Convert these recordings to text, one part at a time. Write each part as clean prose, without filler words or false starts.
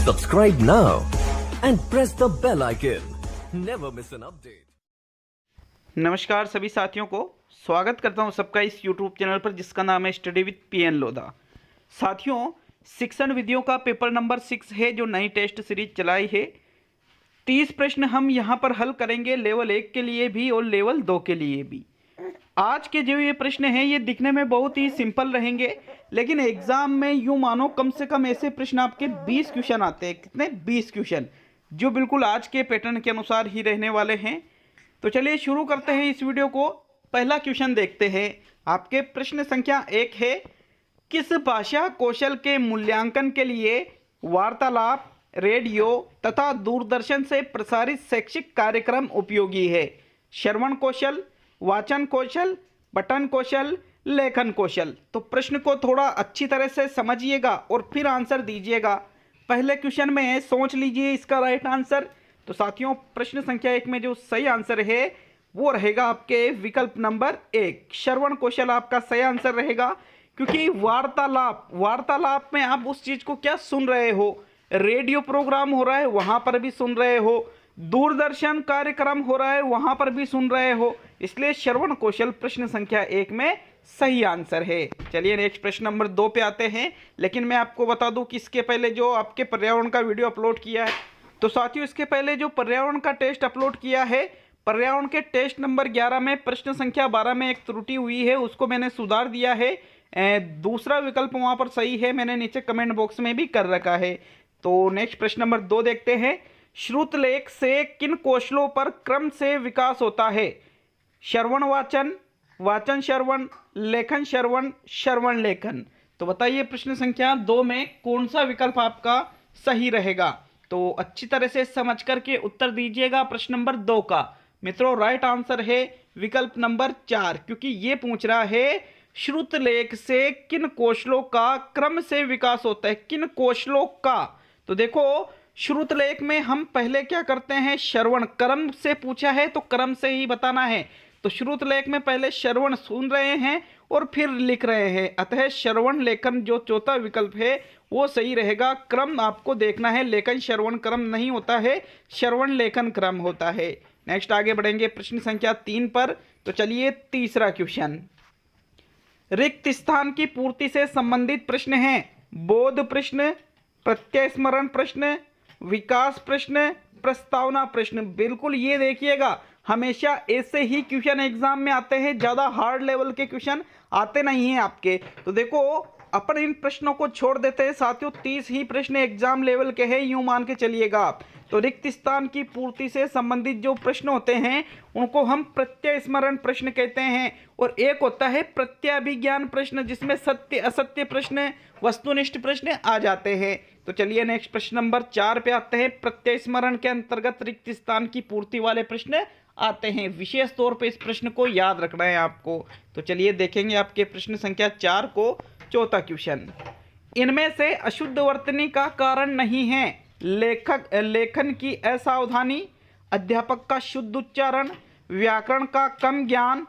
Subscribe now and press the bell icon. Never miss an update. नमस्कार सभी साथियों को स्वागत करता हूं सबका इस YouTube चैनल पर जिसका नाम है स्टडी विद पीएन लोधा। साथियों, शिक्षण विधियों का पेपर नंबर 6 है जो नई टेस्ट सीरीज चलाई है। 30 प्रश्न हम यहां पर हल करेंगे, लेवल 1 के लिए भी और लेवल 2 के लिए भी। आज के जो ये प्रश्न हैं ये दिखने में बहुत ही सिंपल रहेंगे, लेकिन एग्जाम में यूं मानो कम से कम ऐसे प्रश्न आपके 20 क्वेश्चन आते हैं। कितने? 20 क्वेश्चन, जो बिल्कुल आज के पैटर्न के अनुसार ही रहने वाले हैं। तो चलिए शुरू करते हैं इस वीडियो को। पहला क्वेश्चन देखते हैं। आपके प्रश्न संख्या 1 है, किस भाषा कौशल के मूल्यांकन के लिए वार्तालाप, रेडियो तथा दूरदर्शन से प्रसारित शैक्षिक कार्यक्रम उपयोगी है? श्रवण कौशल, वाचन कौशल, पठन कौशल, लेखन कौशल। तो प्रश्न को थोड़ा अच्छी तरह से समझिएगा और फिर आंसर दीजिएगा। पहले क्वेश्चन में सोच लीजिए इसका राइट आंसर। तो साथियों, प्रश्न संख्या 1 में जो सही आंसर है वो रहेगा आपके विकल्प नंबर 1, श्रवण कौशल आपका सही आंसर रहेगा। क्योंकि वार्तालाप में आप उस चीज को क्या सुन रहे हो, रेडियो प्रोग्राम हो रहा है वहां पर भी सुन रहे हो, दूरदर्शन कार्यक्रम हो रहा है वहां पर भी सुन रहे हो, इसलिए श्रवण कौशल प्रश्न संख्या 1 में सही आंसर है। चलिए नेक्स्ट प्रश्न नंबर 2 पे आते हैं। लेकिन मैं आपको बता दूं कि इसके पहले जो आपके पर्यावरण का वीडियो अपलोड किया है, तो साथियों इसके पहले जो पर्यावरण का टेस्ट अपलोड किया है, पर्यावरण के टेस्ट नंबर 11 में प्रश्न संख्या 12 में एक त्रुटि हुई है, उसको मैंने सुधार दिया है। दूसरा विकल्प वहां पर सही है, मैंने नीचे कमेंट बॉक्स में भी कर रखा है। तो नेक्स्ट प्रश्न नंबर 2 देखते हैं। श्रुतलेख से किन कौशलों पर क्रम से विकास होता है? श्रवण वाचन, वाचन श्रवण, लेखन श्रवण, श्रवण लेखन। तो बताइए प्रश्न संख्या 2 में कौन सा विकल्प आपका सही रहेगा? तो अच्छी तरह से समझ करके उत्तर दीजिएगा प्रश्न नंबर 2 का। मित्रों, राइट आंसर है विकल्प नंबर 4, क्योंकि ये पूछ रहा है श्रुतलेख से किन कौशलों का क्रम से विकास होता है, किन कौशलों का। तो देखो, श्रुतलेख में हम पहले क्या करते हैं, श्रवण। क्रम से पूछा है तो क्रम से ही बताना है। तो श्रुतलेख में पहले श्रवण सुन रहे हैं और फिर लिख रहे हैं, अतः श्रवण लेखन जो चौथा विकल्प है वो सही रहेगा। क्रम आपको देखना है, लेखन श्रवण क्रम नहीं होता है, श्रवण लेखन क्रम होता है। नेक्स्ट आगे बढ़ेंगे प्रश्न संख्या 3 पर। तो चलिए तीसरा क्वेश्चन, रिक्त स्थान की पूर्ति से संबंधित प्रश्न है। बोध प्रश्न, प्रत्यय स्मरण प्रश्न, विकास प्रश्न, प्रस्तावना प्रश्न। बिल्कुल ये देखिएगा, हमेशा ऐसे ही क्वेश्चन एग्जाम में आते हैं, ज्यादा हार्ड लेवल के क्वेश्चन आते नहीं हैं आपके। तो देखो, अपन इन प्रश्नों को छोड़ देते हैं साथियों। 30 ही प्रश्न एग्जाम लेवल के हैं, यूं मान के चलिएगा आप। तो रिक्त स्थान की पूर्ति से संबंधित जो प्रश्न होते हैं उनको हम प्रत्यय स्मरण प्रश्न कहते हैं, और एक होता है प्रत्याभिज्ञान प्रश्न जिसमें सत्य असत्य प्रश्न, वस्तुनिष्ठ प्रश्न आ जाते हैं। तो चलिए नेक्स्ट प्रश्न नंबर 4 पे आते हैं। प्रत्यय स्मरण के अंतर्गत रिक्त स्थान की पूर्ति वाले प्रश्न आते हैं। विशेष तौर पे इस प्रश्न को याद रखना है आपको। तो चलिए देखेंगे आपके प्रश्न संख्या 4 को। चौथा क्वेश्चन, इनमें से अशुद्ध वर्तनी का कारण नहीं है। लेखन की असावधानी, अध्यापक का शुद्ध उच्चारण, व्याकरण का कम ज्ञान,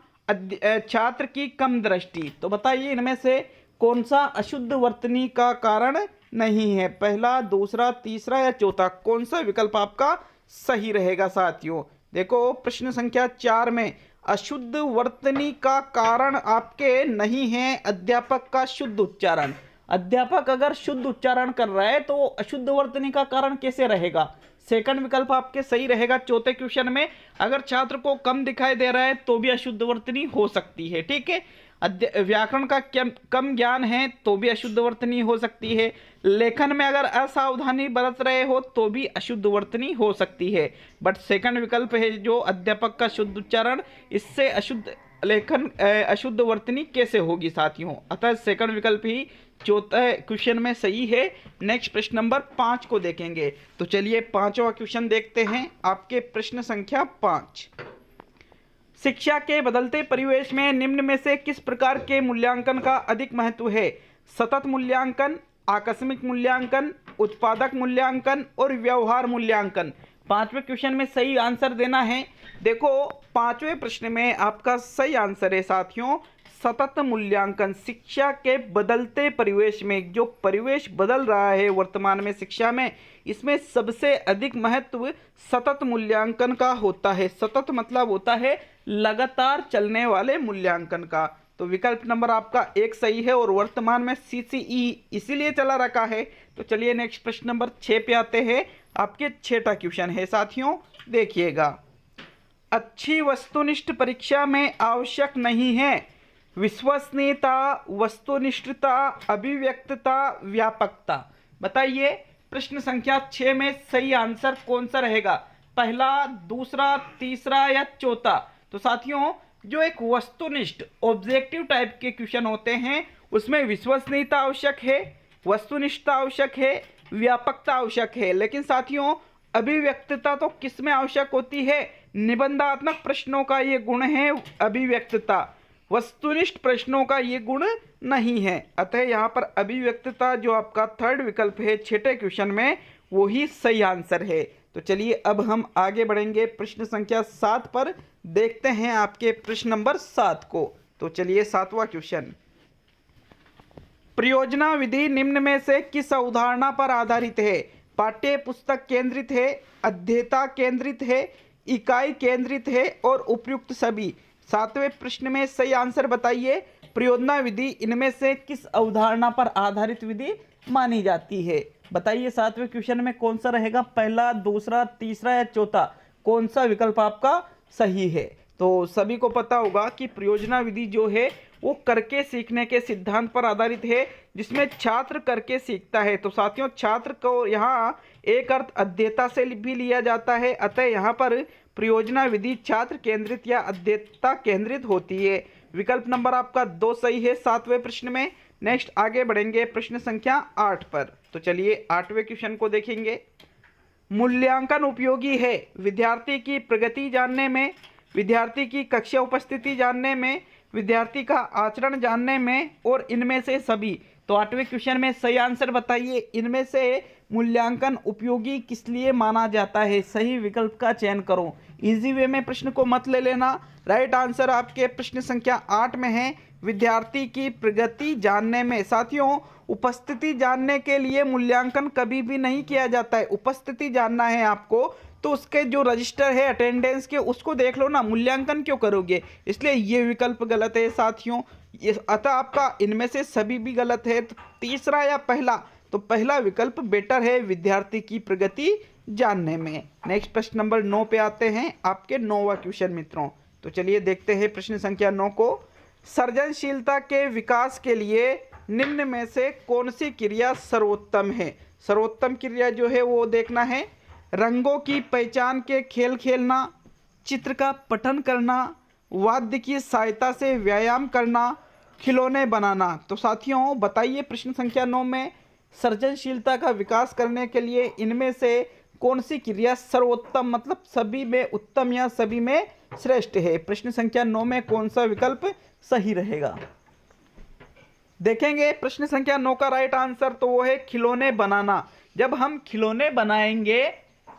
छात्र की कम दृष्टि। तो बताइए इनमें से कौन सा अशुद्ध वर्तनी का कारण नहीं है? पहला, दूसरा, तीसरा या चौथा? कौन सा विकल्प आपका सही रहेगा साथियों? देखो, प्रश्न संख्या 4 में अशुद्ध वर्तनी का कारण आपके नहीं है अध्यापक का शुद्ध उच्चारण। अध्यापक अगर शुद्ध उच्चारण कर रहा है तो अशुद्ध वर्तनी का कारण कैसे रहेगा? सेकंड विकल्प आपके सही रहेगा। चौथे क्वेश्चन में अगर छात्र को कम दिखाई दे रहा है तो भी अशुद्ध वर्तनी हो सकती है, ठीक है। व्याकरण का कम ज्ञान है तो भी अशुद्ध वर्तनी हो सकती है। लेखन में अगर असावधानी बरत रहे हो तो भी अशुद्ध वर्तनी हो सकती है। बट सेकंड विकल्प है जो अध्यापक का शुद्ध उच्चारण, इससे अशुद्ध वर्तनी कैसे होगी साथियों? अतः सेकंड विकल्प ही चौथा क्वेश्चन में सही है। नेक्स्ट प्रश्न नंबर 5 को देखेंगे। तो चलिए 5वां क्वेश्चन देखते हैं। आपके प्रश्न संख्या 5, शिक्षा के बदलते परिवेश में निम्न में से किस प्रकार के मूल्यांकन का अधिक महत्व है? सतत मूल्यांकन, आकस्मिक मूल्यांकन, उत्पादक मूल्यांकन और व्यवहार मूल्यांकन। 5वें क्वेश्चन में सही आंसर देना है। देखो, 5वें प्रश्न में आपका सही आंसर है साथियों सतत मूल्यांकन। शिक्षा के बदलते परिवेश में, जो परिवेश बदल रहा है वर्तमान में शिक्षा में, इसमें सबसे अधिक महत्व सतत मूल्यांकन का होता है। सतत मतलब होता है लगातार चलने वाले मूल्यांकन का। तो विकल्प नंबर आपका 1 सही है और वर्तमान में CCE इसीलिए चला रखा है। तो चलिए नेक्स्ट प्रश्न नंबर 6 पे आते हैं। आपके 6वां क्वेश्चन है साथियों, देखिएगा। अच्छी वस्तुनिष्ठ परीक्षा में आवश्यक नहीं है विश्वसनीयता, वस्तुनिष्ठता, अभिव्यक्तता, व्यापकता। बताइए प्रश्न संख्या 6 में सही आंसर कौन सा रहेगा? पहला, दूसरा, तीसरा या चौथा? तो साथियों जो एक वस्तुनिष्ठ ऑब्जेक्टिव टाइप के क्वेश्चन होते हैं उसमें विश्वसनीयता आवश्यक है, वस्तुनिष्ठता आवश्यक है, व्यापकता आवश्यक है। लेकिन साथियों अभिव्यक्तता तो किस में आवश्यक होती है? निबंधात्मक प्रश्नों का ये गुण है अभिव्यक्तता, वस्तुनिष्ठ प्रश्नों का ये गुण नहीं है। अतः यहाँ पर अभिव्यक्तता जो आपका 3rd विकल्प है 6ठे क्वेश्चन में, वो ही सही आंसर है। तो चलिए अब हम आगे बढ़ेंगे प्रश्न संख्या 7 पर। देखते हैं आपके प्रश्न नंबर 7 को। तो चलिए 7वां क्वेश्चन। परियोजना विधि निम्न में से किस अवधारणा पर आधारित है? पाठ्य पुस्तक केंद्रित है, अध्येता केंद्रित है, इकाई केंद्रित है और उपयुक्त सभी। 7वें प्रश्न में सही आंसर बताइए। परियोजना विधि इनमें से किस अवधारणा पर आधारित विधि मानी जाती है? बताइए 7वें क्वेश्चन में कौन सा रहेगा? पहला, दूसरा, तीसरा या चौथा? कौन सा विकल्प आपका सही है? तो सभी को पता होगा कि परियोजना विधि जो है वो करके सीखने के सिद्धांत पर आधारित है, जिसमें छात्र करके सीखता है। तो साथियों छात्र को यहाँ एक अर्थ अध्येता से भी लिया जाता है। अतः यहाँ पर परियोजना विधि छात्र केंद्रित या अध्येता केंद्रित होती है। विकल्प नंबर आपका 2 सही है 7वें प्रश्न में। नेक्स्ट आगे बढ़ेंगे प्रश्न संख्या 8 पर। तो चलिए 8वें क्वेश्चन को देखेंगे। मूल्यांकन उपयोगी है विद्यार्थी की प्रगति जानने में, विद्यार्थी की कक्षा उपस्थिति जानने में, विद्यार्थी का आचरण जानने में और इनमें से सभी। तो 8वें क्वेश्चन में सही आंसर बताइए। इनमें से मूल्यांकन उपयोगी किस लिए माना जाता है? सही विकल्प का चयन करो। इजी वे में प्रश्न को मत ले लेना। राइट आंसर आपके प्रश्न संख्या 8 में है विद्यार्थी की प्रगति जानने में। साथियों उपस्थिति जानने के लिए मूल्यांकन कभी भी नहीं किया जाता है। उपस्थिति जानना है आपको तो उसके जो रजिस्टर है अटेंडेंस के उसको देख लो ना, मूल्यांकन क्यों करोगे? इसलिए ये विकल्प गलत है साथियों। ये अतः आपका इनमें से सभी भी गलत है। तो तीसरा या पहला? तो पहला विकल्प बेटर है विद्यार्थी की प्रगति जानने में। नेक्स्ट प्रश्न नंबर 9 पे आते हैं, आपके 9वां क्वेश्चन मित्रों। तो चलिए देखते हैं प्रश्न संख्या 9 को। सृजनशीलता के विकास के लिए निम्न में से कौन सी क्रिया सर्वोत्तम है? सर्वोत्तम क्रिया जो है वो देखना है। रंगों की पहचान के खेल खेलना, चित्र का पठन करना, वाद्य की सहायता से व्यायाम करना, खिलौने बनाना। तो साथियों बताइए प्रश्न संख्या 9 में सृजनशीलता का विकास करने के लिए इनमें से कौन सी क्रिया सर्वोत्तम मतलब सभी में उत्तम या सभी में श्रेष्ठ है? प्रश्न संख्या 9 में कौन सा विकल्प सही रहेगा? देखेंगे प्रश्न संख्या 9 का राइट आंसर तो वो है खिलौने बनाना। जब हम खिलौने बनाएंगे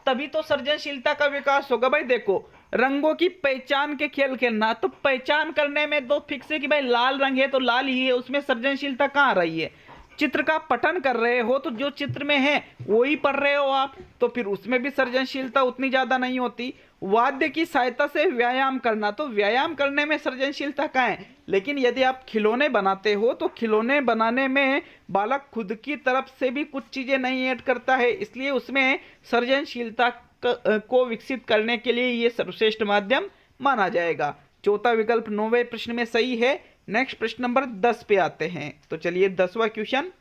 तभी तो सृजनशीलता का विकास होगा। भाई देखो, रंगों की पहचान के खेल खेलना, तो पहचान करने में दो फिक्स है कि भाई लाल रंग है तो लाल ही है, उसमें सृजनशीलता कहाँ आ रही है? चित्र का पठन कर रहे हो तो जो चित्र में है वो ही पढ़ रहे हो आप, तो फिर उसमें भी सृजनशीलता उतनी ज़्यादा नहीं होती। वाद्य की सहायता से व्यायाम करना, तो व्यायाम करने में सृजनशीलता कहाँ है? लेकिन यदि आप खिलौने बनाते हो तो खिलौने बनाने में बालक खुद की तरफ से भी कुछ चीज़ें नहीं ऐड करता है, इसलिए उसमें सृजनशीलता को विकसित करने के लिए ये सर्वश्रेष्ठ माध्यम माना जाएगा। चौथा विकल्प 9वें प्रश्न में सही है। नेक्स्ट प्रश्न नंबर 10 पे आते हैं। तो चलिए 10वां क्वेश्चन।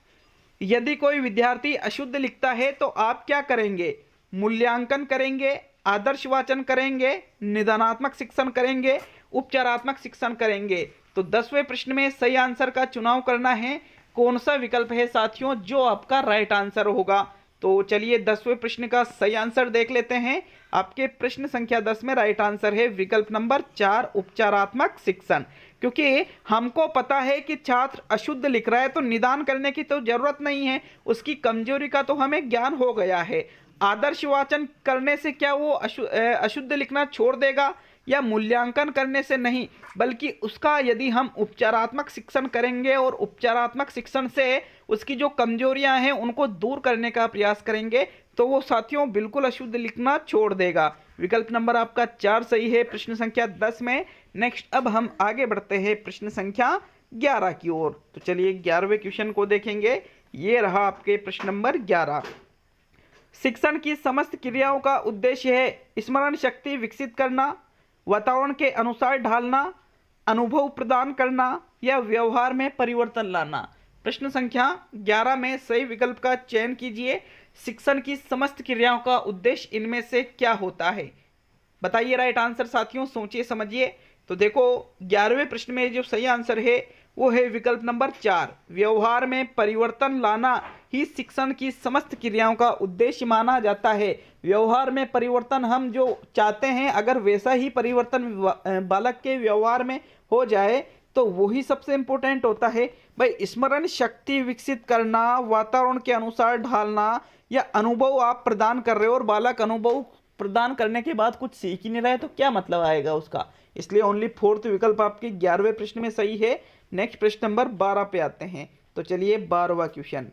यदि कोई विद्यार्थी अशुद्ध लिखता है तो आप क्या करेंगे? मूल्यांकन करेंगे, आदर्श वाचन करेंगे, निदानात्मक शिक्षण करेंगे, उपचारात्मक शिक्षण करेंगे। तो 10वें प्रश्न में सही आंसर का चुनाव करना है। कौन सा विकल्प है साथियों जो आपका राइट आंसर होगा? तो चलिए 10वें प्रश्न का सही आंसर देख लेते हैं। आपके प्रश्न संख्या 10 में राइट आंसर है विकल्प नंबर 4 उपचारात्मक शिक्षण। क्योंकि हमको पता है कि छात्र अशुद्ध लिख रहा है तो निदान करने की तो जरूरत नहीं है, उसकी कमजोरी का तो हमें ज्ञान हो गया है। आदर्श वाचन करने से क्या वो अशुद्ध लिखना छोड़ देगा? या मूल्यांकन करने से नहीं, बल्कि उसका यदि हम उपचारात्मक शिक्षण करेंगे और उपचारात्मक शिक्षण से उसकी जो कमजोरियां हैं उनको दूर करने का प्रयास करेंगे तो वो साथियों बिल्कुल अशुद्ध लिखना छोड़ देगा। विकल्प नंबर आपका 4 सही है प्रश्न संख्या 10 में। नेक्स्ट अब हम आगे बढ़ते हैं प्रश्न संख्या 11 की ओर। तो चलिए 11वें क्वेश्चन को देखेंगे। ये रहा आपके प्रश्न नंबर 11। शिक्षण की समस्त क्रियाओं का उद्देश्य है स्मरण शक्ति विकसित करना, वातावरण के अनुसार ढालना, अनुभव प्रदान करना या व्यवहार में परिवर्तन लाना। प्रश्न संख्या 11 में सही विकल्प का चयन कीजिए। शिक्षण की समस्त क्रियाओं का उद्देश्य इनमें से क्या होता है? बताइए राइट आंसर साथियों, सोचिए समझिए। तो देखो 11वें प्रश्न में जो सही आंसर है वो है विकल्प नंबर 4, व्यवहार में परिवर्तन लाना ही शिक्षण की समस्त क्रियाओं का उद्देश्य माना जाता है। व्यवहार में परिवर्तन हम जो चाहते हैं, अगर वैसा ही परिवर्तन बालक के व्यवहार में हो जाए तो वही सबसे इम्पोर्टेंट होता है। भाई स्मरण शक्ति विकसित करना, वातावरण के अनुसार ढालना या अनुभव आप प्रदान कर रहे हो और बालक अनुभव प्रदान करने के बाद कुछ सीख ही नहीं रहा है तो क्या मतलब आएगा उसका। इसलिए ओनली 4th विकल्प आपके 11वें प्रश्न में सही है। नेक्स्ट प्रश्न नंबर 12 पे आते हैं। तो चलिए 12वां क्वेश्चन।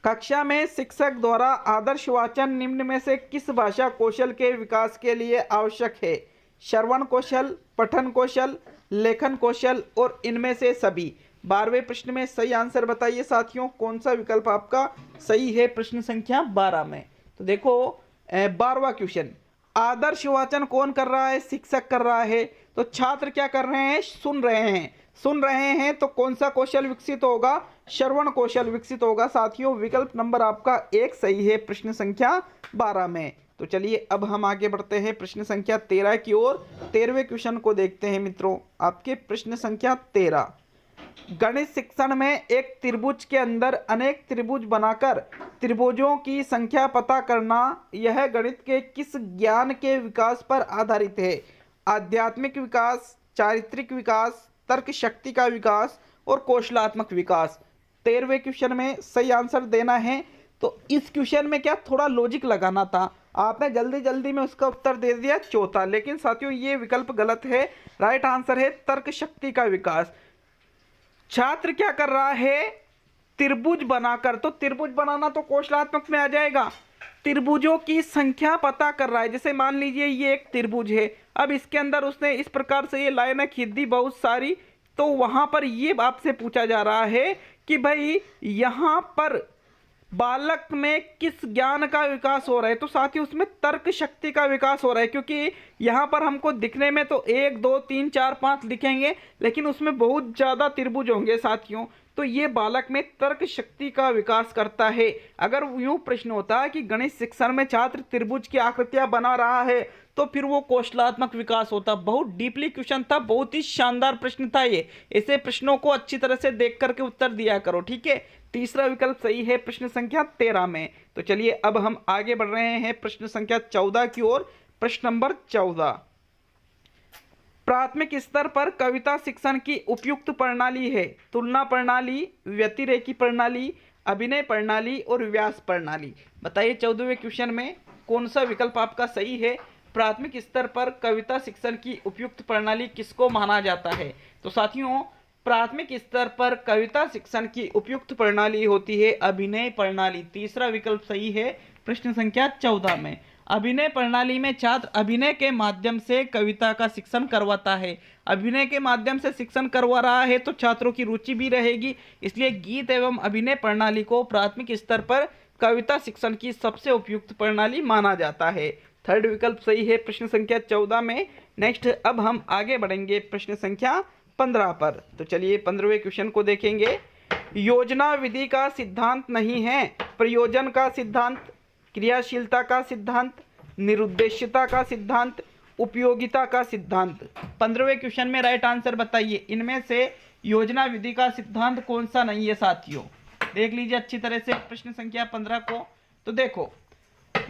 कक्षा में शिक्षक द्वारा आदर्श वाचन निम्न में से किस भाषा कौशल के विकास के लिए आवश्यक है? श्रवण कौशल, पठन कौशल, लेखन कौशल और इनमें से सभी। 12वें प्रश्न में सही आंसर बताइए साथियों, कौन सा विकल्प आपका सही है प्रश्न संख्या 12 में। तो देखो 12वां क्वेश्चन, आदर्श वाचन कौन कर रहा है? शिक्षक कर रहा है। तो छात्र क्या कर रहे हैं? सुन रहे हैं। सुन रहे हैं तो कौन सा कौशल विकसित होगा? श्रवण कौशल विकसित होगा साथियों। विकल्प नंबर आपका 1 सही है प्रश्न संख्या 12 में। तो चलिए अब हम आगे बढ़ते हैं प्रश्न संख्या 13 की ओर। 13वें क्वेश्चन को देखते हैं मित्रों। आपके प्रश्न संख्या 13, गणित शिक्षण में एक त्रिभुज के अंदर अनेक त्रिभुज बनाकर त्रिभुजों की संख्या पता करना, यह गणित के किस ज्ञान के विकास पर आधारित है? आध्यात्मिक विकास, चारित्रिक विकास, तर्क शक्ति का विकास और कौशलात्मक विकास। 13वें क्वेश्चन में सही आंसर देना है। तो इस क्वेश्चन में क्या थोड़ा लॉजिक लगाना था, आपने जल्दी जल्दी में उसका उत्तर दे दिया चौथा, लेकिन साथियों ये विकल्प गलत है। राइट आंसर है तर्क शक्ति का विकास। छात्र क्या कर रहा है? त्रिभुज बनाकर, तो त्रिभुज बनाना तो कौशलात्मक में आ जाएगा। त्रिभुजों की संख्या पता कर रहा है। जैसे मान लीजिए ये एक त्रिभुज है, अब इसके अंदर उसने इस प्रकार से ये लाइनें खींच दी बहुत सारी, तो वहां पर ये आपसे पूछा जा रहा है कि भाई यहां पर बालक में किस ज्ञान का विकास हो रहा है? तो साथ ही उसमें तर्क शक्ति का विकास हो रहा है, क्योंकि यहाँ पर हमको दिखने में तो 1 2 3 4 5 दिखेंगे, लेकिन उसमें बहुत ज़्यादा त्रिभुज होंगे साथियों। तो ये बालक में तर्क शक्ति का विकास करता है। अगर यूँ प्रश्न होता है कि गणित शिक्षण में छात्र त्रिभुज की आकृतियाँ बना रहा है तो फिर वो कौशलात्मक विकास होता। बहुत डीपली क्वेश्चन था, बहुत ही शानदार प्रश्न था ये। ऐसे प्रश्नों को अच्छी तरह से देख करके उत्तर दिया करो, ठीक है। तीसरा विकल्प सही है प्रश्न संख्या 13 में। तो चलिए अब हम आगे बढ़ रहे हैं प्रश्न संख्या 14 की ओर। प्रश्न नंबर 14, प्राथमिक स्तर पर कविता शिक्षण की उपयुक्त प्रणाली है तुलना प्रणाली, व्यतिरेकी प्रणाली, अभिनय प्रणाली और व्यास प्रणाली। बताइए 14वें क्वेश्चन में कौन सा विकल्प आपका सही है? प्राथमिक स्तर पर कविता शिक्षण की उपयुक्त प्रणाली किसको माना जाता है? तो साथियों प्राथमिक स्तर पर कविता शिक्षण की उपयुक्त प्रणाली होती है अभिनय प्रणाली। तीसरा विकल्प सही है प्रश्न संख्या 14 में। अभिनय प्रणाली में छात्र अभिनय के माध्यम से कविता का शिक्षण करवाता है। अभिनय के माध्यम से शिक्षण करवा रहा है तो छात्रों की रुचि भी रहेगी, इसलिए गीत एवं अभिनय प्रणाली को प्राथमिक स्तर पर कविता शिक्षण की सबसे उपयुक्त प्रणाली माना जाता है। थर्ड विकल्प सही है प्रश्न संख्या 14 में। नेक्स्ट अब हम आगे बढ़ेंगे प्रश्न संख्या 15 पर। तो चलिए 15वें क्वेश्चन को देखेंगे। योजना विधि का सिद्धांत नहीं है, प्रयोजन का सिद्धांत, क्रियाशीलता का सिद्धांत, निरुद्देश्यता का सिद्धांत, उपयोगिता का सिद्धांत। 15वें क्वेश्चन में राइट आंसर बताइए, इनमें से योजना विधि का सिद्धांत कौन सा नहीं है साथियों? देख लीजिए अच्छी तरह से प्रश्न संख्या 15 को। तो देखो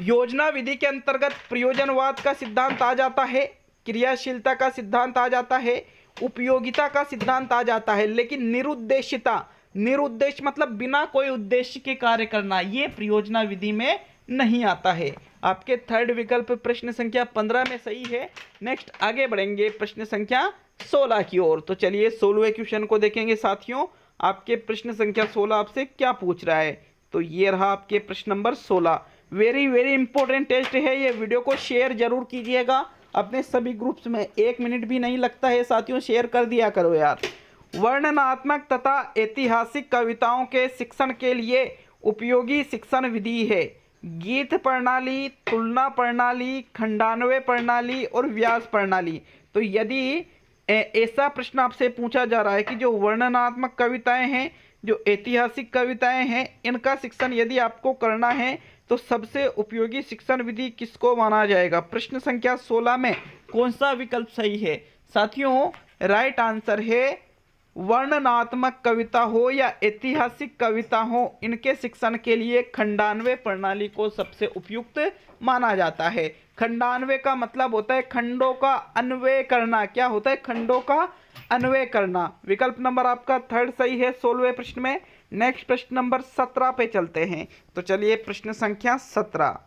योजना विधि के अंतर्गत प्रयोजनवाद का सिद्धांत आ जाता है, क्रियाशीलता का सिद्धांत आ जाता है, उपयोगिता का सिद्धांत आ जाता है, लेकिन निरुद्देश्यता, निरुद्देश्य मतलब बिना कोई उद्देश्य के कार्य करना, ये प्रयोजना विधि में नहीं आता है। आपके थर्ड विकल्प प्रश्न संख्या 15 में सही है। नेक्स्ट आगे बढ़ेंगे प्रश्न संख्या 16 की ओर। तो चलिए 16वें क्वेश्चन को देखेंगे साथियों। आपके प्रश्न संख्या 16 आपसे क्या पूछ रहा है। तो ये रहा आपके प्रश्न number 16। Very very important test है ये। वीडियो को शेयर जरूर कीजिएगा अपने सभी ग्रुप्स में। 1 मिनट भी नहीं लगता है साथियों, शेयर कर दिया करो यार। वर्णनात्मक तथा ऐतिहासिक कविताओं के शिक्षण के लिए उपयोगी शिक्षण विधि है गीत प्रणाली, तुलना प्रणाली, खंडान्वय प्रणाली और व्यास प्रणाली। तो यदि ऐसा प्रश्न आपसे पूछा जा रहा है कि जो वर्णनात्मक कविताएं हैं, जो ऐतिहासिक कविताएं हैं, इनका शिक्षण यदि आपको करना है तो सबसे उपयोगी शिक्षण विधि किसको माना जाएगा। प्रश्न संख्या 16 में कौन सा विकल्प सही है साथियों। राइट आंसर है वर्णनात्मक कविता हो या ऐतिहासिक कविता हो, इनके शिक्षण के लिए खंडान्वय प्रणाली को सबसे उपयुक्त माना जाता है। खंडान्वय का मतलब होता है खंडों का अन्वय करना। क्या होता है? खंडों का अन्वय करना। विकल्प नंबर आपका थर्ड सही है 16वें प्रश्न में। नेक्स्ट प्रश्न नंबर 17 पे चलते हैं। तो चलिए प्रश्न संख्या 17।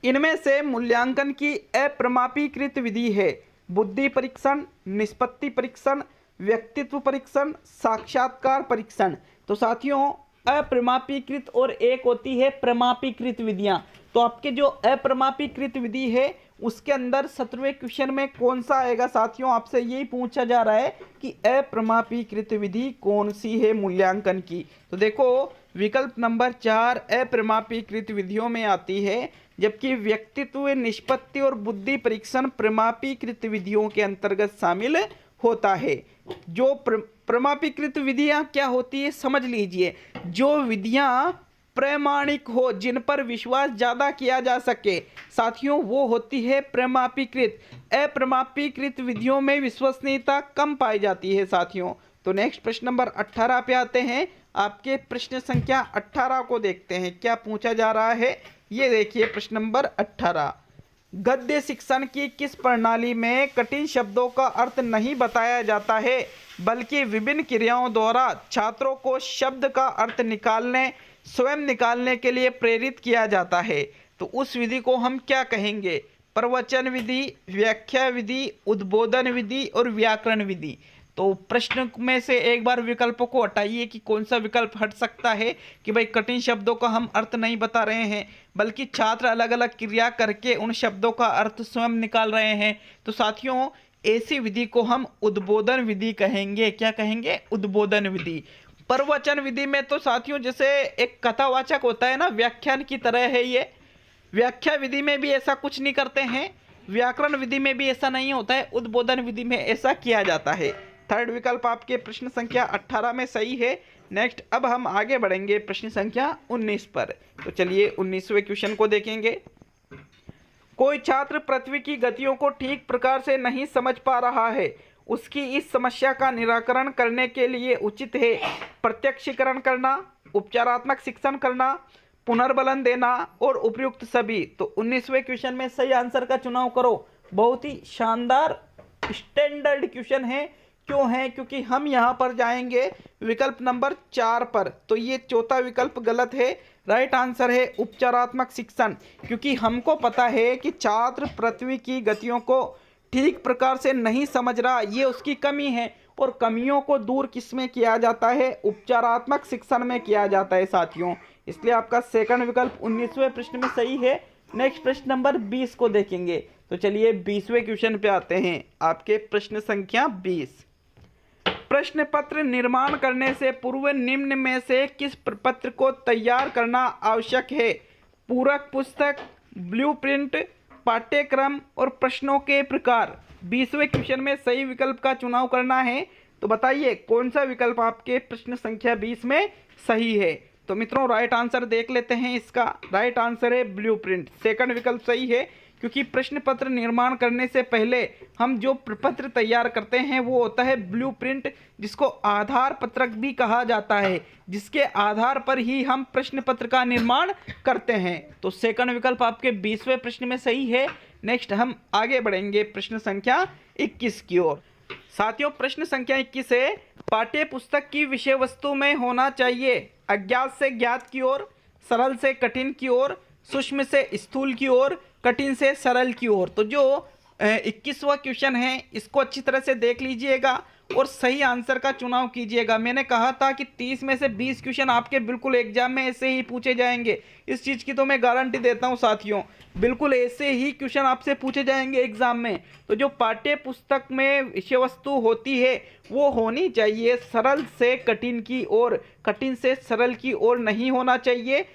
इनमें से मूल्यांकन की अप्रमापीकृत विधि है बुद्धि परीक्षण, निष्पत्ति परीक्षण, व्यक्तित्व परीक्षण, साक्षात्कार परीक्षण। तो साथियों अप्रमापीकृत और एक होती है प्रमापीकृत विधियां। तो आपके जो अप्रमापीकृत विधि है उसके अंदर 17वें क्वेश्चन में कौन सा आएगा साथियों। आपसे यही पूछा जा रहा है कि अप्रमापीकृत विधि कौन सी है मूल्यांकन की। तो देखो विकल्प नंबर 4 अप्रमापीकृत विधियों में आती है, जबकि व्यक्तित्व, निष्पत्ति और बुद्धि परीक्षण प्रमापीकृत विधियों के अंतर्गत शामिल होता है। जो प्रमापीकृत विधियां क्या होती है समझ लीजिए। जो विधियां प्रमाणिक हो, जिन पर विश्वास ज़्यादा किया जा सके साथियों, वो होती है प्रमापीकृत। अप्रमापीकृत विधियों में विश्वसनीयता कम पाई जाती है साथियों। तो नेक्स्ट प्रश्न नंबर 18 पे आते हैं। आपके प्रश्न संख्या 18 को देखते हैं क्या पूछा जा रहा है। ये देखिए प्रश्न नंबर 18। गद्य शिक्षण की किस प्रणाली में कठिन शब्दों का अर्थ नहीं बताया जाता है, बल्कि विभिन्न क्रियाओं द्वारा छात्रों को शब्द का अर्थ स्वयं निकालने के लिए प्रेरित किया जाता है। तो उस विधि को हम क्या कहेंगे? प्रवचन विधि, व्याख्या विधि, उद्बोधन विधि और व्याकरण विधि। तो प्रश्न में से एक बार विकल्पों को हटाइए कि कौन सा विकल्प हट सकता है कि भाई कठिन शब्दों का हम अर्थ नहीं बता रहे हैं, बल्कि छात्र अलग अलग क्रिया करके उन शब्दों का अर्थ स्वयं निकाल रहे हैं। तो साथियों ऐसी विधि को हम उद्बोधन विधि कहेंगे। क्या कहेंगे? उद्बोधन विधि। प्रवचन विधि में तो साथियों जैसे एक कथावाचक होता है ना, व्याख्यान की तरह है ये। व्याख्या विधि में भी ऐसा कुछ नहीं करते हैं, व्याकरण विधि में भी ऐसा नहीं होता है, उद्बोधन विधि में ऐसा किया जाता है। थर्ड विकल्प आपके प्रश्न संख्या 18 में सही है। नेक्स्ट अब हम आगे बढ़ेंगे प्रश्न संख्या 19 पर। तो चलिए 19वें क्वेश्चन को देखेंगे। कोई छात्र पृथ्वी की गतियों को ठीक प्रकार से नहीं समझ पा रहा है, उसकी इस समस्या का निराकरण करने के लिए उचित है प्रत्यक्षीकरण करना, उपचारात्मक शिक्षण करना, पुनर्बलन देना और उपयुक्त सभी। तो 19वें क्वेश्चन में सही आंसर का चुनाव करो। बहुत ही शानदार स्टैंडर्ड क्वेश्चन है। क्यों है? क्योंकि हम यहाँ पर जाएंगे विकल्प नंबर 4 पर। तो ये चौथा विकल्प गलत है। राइट आंसर है उपचारात्मक शिक्षण। क्योंकि हमको पता है कि छात्र पृथ्वी की गतियों को ठीक प्रकार से नहीं समझ रहा, ये उसकी कमी है। और कमियों को दूर किस में किया जाता है? उपचारात्मक शिक्षण में किया जाता है साथियों। इसलिए आपका सेकंड विकल्प 19वें प्रश्न में सही है। नेक्स्ट प्रश्न नंबर 20 को देखेंगे। तो चलिए 20वें क्वेश्चन पे आते हैं। आपके प्रश्न संख्या 20। प्रश्न पत्र निर्माण करने से पूर्व निम्न में से किस प्रपत्र को तैयार करना आवश्यक है? पूरक पुस्तक, ब्लूप्रिंट, पाठ्यक्रम और प्रश्नों के प्रकार। 20वें क्वेश्चन में सही विकल्प का चुनाव करना है। तो बताइए कौन सा विकल्प आपके प्रश्न संख्या 20 में सही है। तो मित्रों राइट आंसर देख लेते हैं। इसका राइट आंसर है ब्लूप्रिंट। सेकंड विकल्प सही है, क्योंकि प्रश्न पत्र निर्माण करने से पहले हम जो प्रपत्र तैयार करते हैं वो होता है ब्लूप्रिंट, जिसको आधार पत्रक भी कहा जाता है, जिसके आधार पर ही हम प्रश्न पत्र का निर्माण करते हैं। तो सेकंड विकल्प आपके 20वें प्रश्न में सही है। नेक्स्ट हम आगे बढ़ेंगे प्रश्न संख्या 21 की ओर। साथियों प्रश्न संख्या 21 है, पाठ्य पुस्तक की विषय वस्तु में होना चाहिए अज्ञात से ज्ञात की ओर, सरल से कठिन की ओर, सूक्ष्म से स्थूल की ओर, कठिन से सरल की ओर। तो जो 21वां क्वेश्चन है इसको अच्छी तरह से देख लीजिएगा और सही आंसर का चुनाव कीजिएगा। मैंने कहा था कि 30 में से 20 क्वेश्चन आपके बिल्कुल एग्जाम में ऐसे ही पूछे जाएंगे, इस चीज़ की तो मैं गारंटी देता हूं साथियों, बिल्कुल ऐसे ही क्वेश्चन आपसे पूछे जाएंगे एग्जाम में। तो जो पाठ्य पुस्तक में विषय वस्तु होती है वो होनी चाहिए सरल से कठिन की ओर, कठिन से सरल की ओर नहीं होना चाहिए,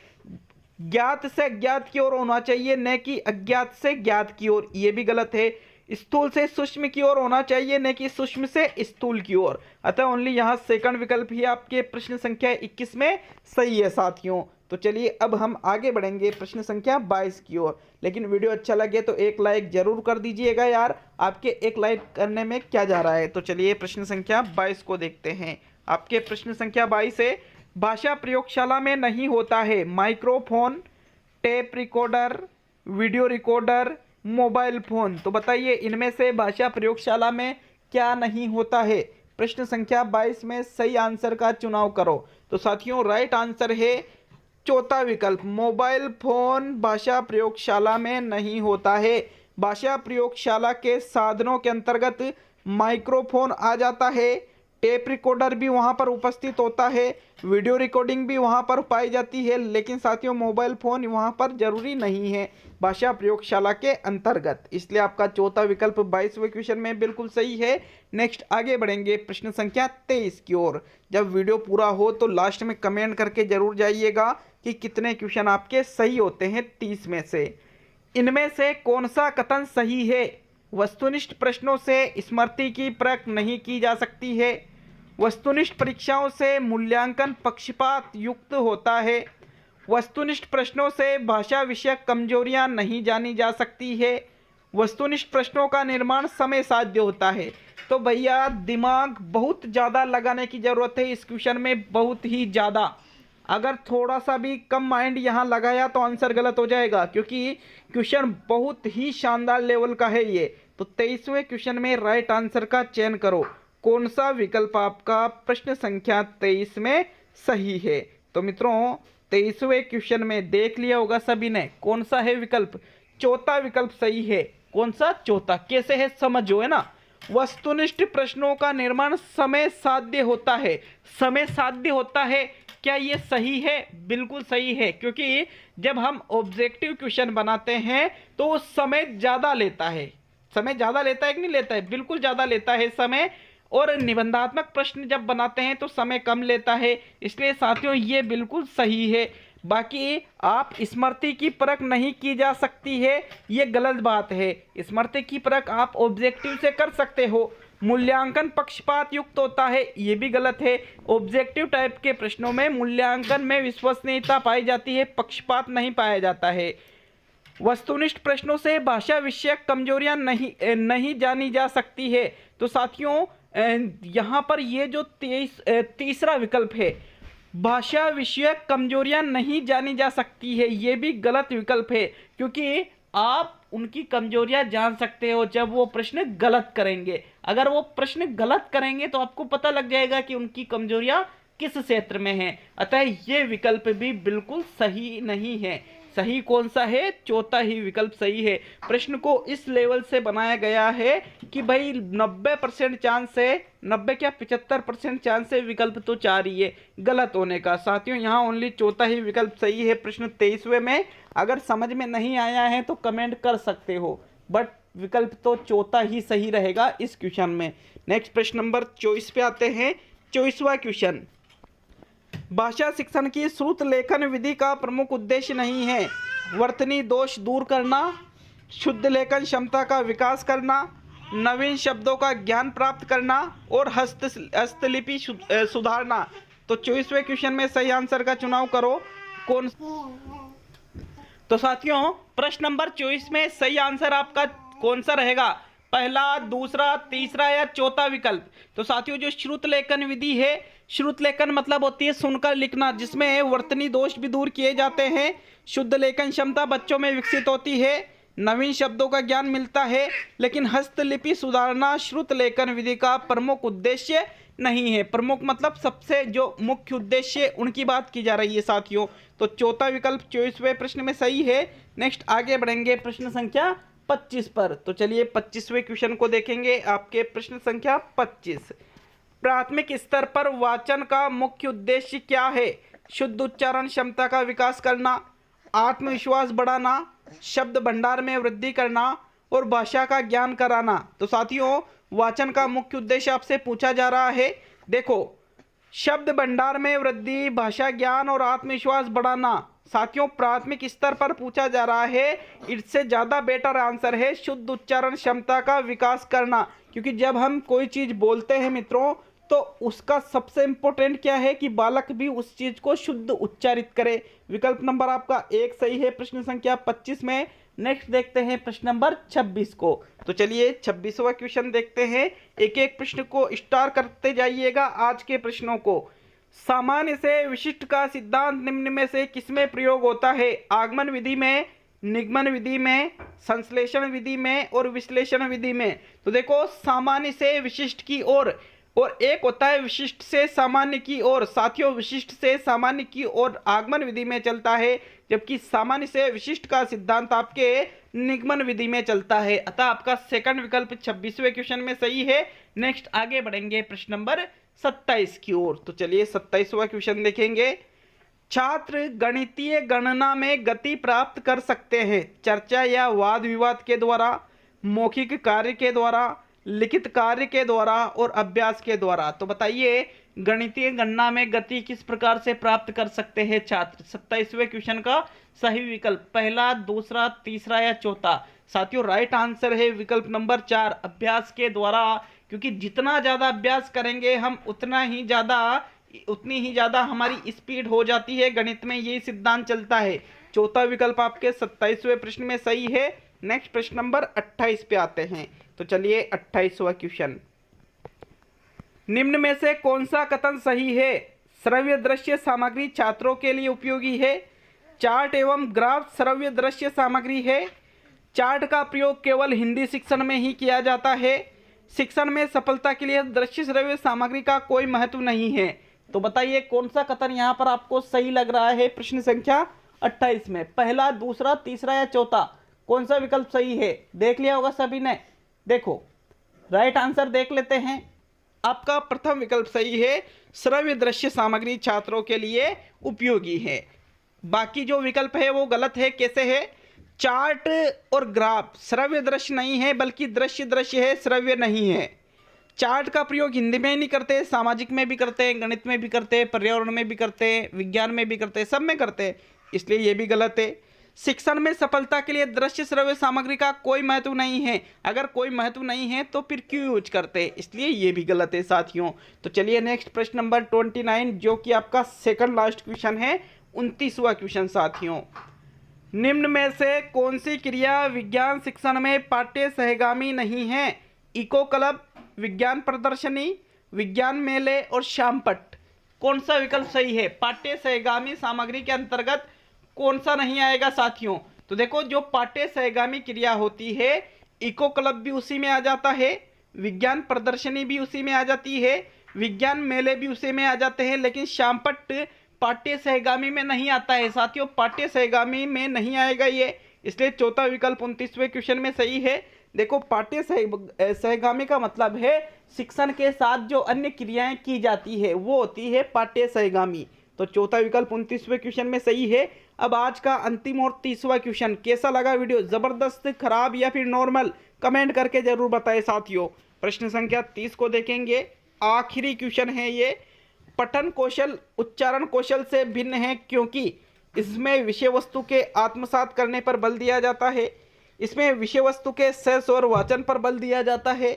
ज्ञात से अज्ञात की ओर होना चाहिए, न कि अज्ञात से ज्ञात की ओर। ये भी गलत है। स्थूल से सूक्ष्म की ओर होना चाहिए, न कि सूक्ष्म से स्थूल की ओर। अतः ओनली यहाँ सेकंड विकल्प ही आपके प्रश्न संख्या 21 में सही है साथियों। तो चलिए अब हम आगे बढ़ेंगे प्रश्न संख्या 22 की ओर। लेकिन वीडियो अच्छा लगे तो एक लाइक जरूर कर दीजिएगा यार, आपके एक लाइक करने में क्या जा रहा है। तो चलिए प्रश्न संख्या 22 को देखते हैं। आपके प्रश्न संख्या 22 है, भाषा प्रयोगशाला में नहीं होता है microphone, tape recorder, video recorder, mobile phone. तो बताइए इनमें से भाषा प्रयोगशाला में क्या नहीं होता है। प्रश्न संख्या 22 में सही आंसर का चुनाव करो। तो साथियों राइट आंसर है चौथा विकल्प, मोबाइल फोन भाषा प्रयोगशाला में नहीं होता है। भाषा प्रयोगशाला के साधनों के अंतर्गत माइक्रोफोन आ जाता है, टेप रिकॉर्डर भी वहां पर उपस्थित होता है, वीडियो रिकॉर्डिंग भी वहां पर पाई जाती है, लेकिन साथियों मोबाइल फोन वहां पर जरूरी नहीं है भाषा प्रयोगशाला के अंतर्गत। इसलिए आपका चौथा विकल्प 22वें क्वेश्चन में बिल्कुल सही है। नेक्स्ट आगे बढ़ेंगे प्रश्न संख्या 23 की ओर। जब वीडियो पूरा हो तो लास्ट में कमेंट करके जरूर जाइएगा कि कितने क्वेश्चन आपके सही होते हैं 30 में से। इनमें से कौन सा कथन सही है। वस्तुनिष्ठ प्रश्नों से स्मृति की परख नहीं की जा सकती है, वस्तुनिष्ठ परीक्षाओं से मूल्यांकन पक्षपात युक्त होता है, वस्तुनिष्ठ प्रश्नों से भाषा विषयक कमजोरियां नहीं जानी जा सकती है, वस्तुनिष्ठ प्रश्नों का निर्माण समय साध्य होता है। तो भैया दिमाग बहुत ज़्यादा लगाने की ज़रूरत है इस क्वेश्चन में, बहुत ही ज़्यादा। अगर थोड़ा सा भी कम माइंड यहाँ लगाया तो आंसर गलत हो जाएगा, क्योंकि क्वेश्चन बहुत ही शानदार लेवल का है ये। तो 23वें क्वेश्चन में राइट आंसर का चयन करो। कौन सा विकल्प आपका प्रश्न संख्या 23 में सही है। तो मित्रों 23वें क्वेश्चन में देख लिया होगा सभी ने, कौन सा है विकल्प, चौथा विकल्प सही है। कौन सा चौथा, कैसे है समझो, है ना। वस्तुनिष्ठ प्रश्नों का निर्माण समय साध्य होता है, समय साध्य होता है, क्या ये सही है। बिल्कुल सही है, क्योंकि जब हम ऑब्जेक्टिव क्वेश्चन बनाते हैं तो समय ज़्यादा लेता है। समय ज़्यादा लेता है कि नहीं लेता है, बिल्कुल ज़्यादा लेता है समय। और निबंधात्मक प्रश्न जब बनाते हैं तो समय कम लेता है। इसलिए साथियों ये बिल्कुल सही है। बाकी आप स्मृति की परख नहीं की जा सकती है, ये गलत बात है। स्मृति की परख आप ऑब्जेक्टिव से कर सकते हो। मूल्यांकन पक्षपात युक्त होता है, ये भी गलत है। ऑब्जेक्टिव टाइप के प्रश्नों में मूल्यांकन में विश्वसनीयता पाई जाती है, पक्षपात नहीं पाया जाता है। वस्तुनिष्ठ प्रश्नों से भाषा विषयक कमजोरियां नहीं जानी जा सकती है। तो साथियों यहाँ पर ये जो तीसरा विकल्प है, भाषा विषयक कमजोरियां नहीं जानी जा सकती है, ये भी गलत विकल्प है, क्योंकि आप उनकी कमजोरियां जान सकते हो जब वो प्रश्न गलत करेंगे। अगर वो प्रश्न गलत करेंगे तो आपको पता लग जाएगा कि उनकी कमजोरियां किस क्षेत्र में हैं। अतः ये विकल्प भी बिल्कुल सही नहीं है। सही कौन सा है, चौथा ही विकल्प सही है। प्रश्न को इस लेवल से बनाया गया है कि भाई 90% चांस है, 90 क्या 75% चांस है विकल्प तो 4 ही है गलत होने का। साथियों यहाँ ओनली चौथा ही विकल्प सही है प्रश्न 23वें में। अगर समझ में नहीं आया है तो कमेंट कर सकते हो, बट विकल्प तो चौथा ही सही रहेगा इस क्वेश्चन में। नेक्स्ट प्रश्न नंबर 24 पे आते हैं। 24वां क्वेश्चन, भाषा शिक्षण की श्रुत लेखन विधि का प्रमुख उद्देश्य नहीं है वर्तनी दोष दूर करना, शुद्ध लेखन क्षमता का विकास करना, नवीन शब्दों का ज्ञान प्राप्त करना और हस्तलिपि सुधारना। तो 24वें क्वेश्चन में सही आंसर का चुनाव करो। कौन। तो साथियों प्रश्न नंबर 24 में सही आंसर आपका कौन सा रहेगा, पहला, दूसरा, तीसरा या चौथा विकल्प। तो साथियों जो श्रुत लेखन विधि है, श्रुत लेखन मतलब होती है सुनकर लिखना, जिसमें वर्तनी दोष भी दूर किए जाते हैं, शुद्ध लेखन क्षमता बच्चों में विकसित होती है, नवीन शब्दों का ज्ञान मिलता है, लेकिन हस्तलिपि सुधारना श्रुत लेखन विधि का प्रमुख उद्देश्य नहीं है। प्रमुख मतलब सबसे जो मुख्य उद्देश्य उनकी बात की जा रही है साथियों। तो चौथा विकल्प 24वें प्रश्न में सही है। नेक्स्ट आगे बढ़ेंगे प्रश्न संख्या 25 पर। तो चलिए 25वें क्वेश्चन को देखेंगे। आपके प्रश्न संख्या 25, प्राथमिक स्तर पर वाचन का मुख्य उद्देश्य क्या है? शुद्ध उच्चारण क्षमता का विकास करना, आत्मविश्वास बढ़ाना, शब्द भंडार में वृद्धि करना और भाषा का ज्ञान कराना। तो साथियों वाचन का मुख्य उद्देश्य आपसे पूछा जा रहा है। देखो, शब्द भंडार में वृद्धि, भाषा ज्ञान और आत्मविश्वास बढ़ाना साथियों प्राथमिक स्तर पर पूछा जा रहा है। इससे ज़्यादा बेटर आंसर है शुद्ध उच्चारण क्षमता का विकास करना, क्योंकि जब हम कोई चीज़ बोलते हैं मित्रों तो उसका सबसे इम्पोर्टेंट क्या है कि बालक भी उस चीज़ को शुद्ध उच्चारित करे। विकल्प नंबर आपका 1 सही है प्रश्न संख्या 25 में। नेक्स्ट देखते हैं प्रश्न नंबर 26 को। तो चलिए 26वां क्वेश्चन देखते हैं। एक एक प्रश्न को स्टार करते जाइएगा आज के प्रश्नों को। सामान्य से विशिष्ट का सिद्धांत निम्न में से किसमें प्रयोग होता है? आगमन विधि में, निगमन विधि में, संश्लेषण विधि में और विश्लेषण विधि में। तो देखो सामान्य से विशिष्ट की ओर और एक होता है विशिष्ट से सामान्य की ओर। साथियों विशिष्ट से सामान्य की ओर आगमन विधि में चलता है, जबकि सामान्य से विशिष्ट का सिद्धांत आपके निगमन विधि में चलता है। अतः आपका सेकंड विकल्प 26वें क्वेश्चन में सही है। नेक्स्ट आगे बढ़ेंगे प्रश्न नंबर 27 की ओर। तो चलिए 27वां क्वेश्चन देखेंगे। छात्र गणितीय गणना में गति प्राप्त कर सकते हैं चर्चा या वाद विवाद के द्वारा, मौखिक कार्य के द्वारा, लिखित कार्य के द्वारा और अभ्यास के द्वारा। तो बताइए गणितीय गणना में गति किस प्रकार से प्राप्त कर सकते हैं छात्र? 27वें क्वेश्चन का सही विकल्प पहला, दूसरा, तीसरा या चौथा। साथियों राइट आंसर है विकल्प नंबर 4, अभ्यास के द्वारा। क्योंकि जितना ज़्यादा अभ्यास करेंगे हम उतनी ही ज़्यादा हमारी स्पीड हो जाती है। गणित में यही सिद्धांत चलता है। चौथा विकल्प आपके 27वें प्रश्न में सही है। नेक्स्ट प्रश्न नंबर 28 पे आते हैं। तो चलिए 28वां क्वेश्चन। निम्न में से कौन सा कथन सही है? श्रव्य दृश्य सामग्री छात्रों के लिए उपयोगी है। चार्ट एवं ग्राफ श्रव्य दृश्य सामग्री है। चार्ट का प्रयोग केवल हिंदी शिक्षण में ही किया जाता है। शिक्षण में सफलता के लिए दृश्य श्रव्य सामग्री का कोई महत्व नहीं है। तो बताइए कौन सा कथन यहाँ पर आपको सही लग रहा है प्रश्न संख्या 28 में? पहला, दूसरा, तीसरा या चौथा? कौन सा विकल्प सही है? देख लिया होगा सभी ने। देखो राइट आंसर देख लेते हैं। आपका प्रथम विकल्प सही है, श्रव्य दृश्य सामग्री छात्रों के लिए उपयोगी है। बाकी जो विकल्प है वो गलत है। कैसे है? चार्ट और ग्राफ श्रव्य दृश्य नहीं है बल्कि दृश्य दृश्य है, श्रव्य नहीं है। चार्ट का प्रयोग हिंदी में ही नहीं करते, सामाजिक में भी करते हैं, गणित में भी करते हैं, पर्यावरण में भी करते हैं, विज्ञान में भी करते हैं, सब में करते हैं, इसलिए ये भी गलत है। शिक्षण में सफलता के लिए दृश्य श्रव्य सामग्री का कोई महत्व नहीं है। अगर कोई महत्व नहीं है तो फिर क्यों यूज करते हैं? इसलिए ये भी गलत है साथियों। तो चलिए नेक्स्ट प्रश्न नंबर 29 जो कि आपका सेकंड लास्ट क्वेश्चन है, 29वां क्वेश्चन साथियों। निम्न में से कौन सी क्रिया विज्ञान शिक्षण में पाठ्य सहगामी नहीं है? इको क्लब, विज्ञान प्रदर्शनी, विज्ञान मेले और श्यामपट्ट। कौन सा विकल्प सही है? पाठ्य सहगामी सामग्री के अंतर्गत कौन सा नहीं आएगा साथियों? तो देखो जो पाठ्य सहगामी क्रिया होती है, इको क्लब भी उसी में आ जाता है, विज्ञान प्रदर्शनी भी उसी में आ जाती है, विज्ञान मेले भी उसी में आ जाते हैं, लेकिन श्यामपट्ट पाठ्य सहगामी में नहीं आता है साथियों। पाठ्य सहगामी में नहीं आएगा ये, इसलिए चौथा विकल्प 29वें क्वेश्चन में सही है। देखो पाठ्य सहगामी का मतलब है शिक्षण के साथ जो अन्य क्रियाएं की जाती है वो होती है पाठ्य सहगामी। तो चौथा विकल्प 29वें क्वेश्चन में सही है। अब आज का अंतिम और 30वां क्वेश्चन। कैसा लगा वीडियो? जबरदस्त, खराब या फिर नॉर्मल? कमेंट करके जरूर बताएं साथियों। प्रश्न संख्या 30 को देखेंगे। आखिरी क्वेश्चन है ये। पठन कौशल उच्चारण कौशल से भिन्न है क्योंकि इसमें विषय वस्तु के आत्मसात करने पर बल दिया जाता है। इसमें विषय वस्तु के सहज और वाचन पर बल दिया जाता है।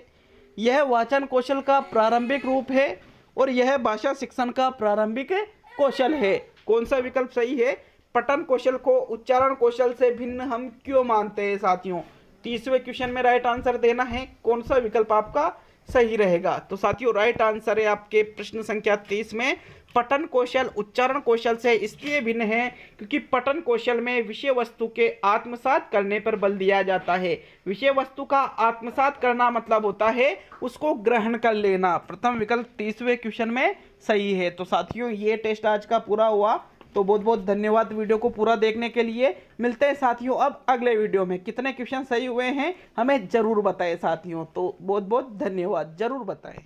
यह वाचन कौशल का प्रारंभिक रूप है और यह भाषा शिक्षण का प्रारंभिक कौशल है। कौन सा विकल्प सही है? पठन कौशल को उच्चारण कौशल से भिन्न हम क्यों मानते हैं साथियों? 30वें क्वेश्चन में राइट आंसर देना है। कौन सा विकल्प आपका सही रहेगा? तो साथियों राइट आंसर है आपके प्रश्न संख्या 30 में पठन कौशल उच्चारण कौशल से इसलिए भिन्न है क्योंकि पठन कौशल में विषय वस्तु के आत्मसात करने पर बल दिया जाता है। विषय वस्तु का आत्मसात करना मतलब होता है उसको ग्रहण कर लेना। प्रथम विकल्प 30वें क्वेश्चन में सही है। तो साथियों ये टेस्ट आज का पूरा हुआ। तो बहुत बहुत धन्यवाद वीडियो को पूरा देखने के लिए। मिलते हैं साथियों अब अगले वीडियो में। कितने क्वेश्चन सही हुए हैं हमें ज़रूर बताएं साथियों। तो बहुत बहुत धन्यवाद, ज़रूर बताएं।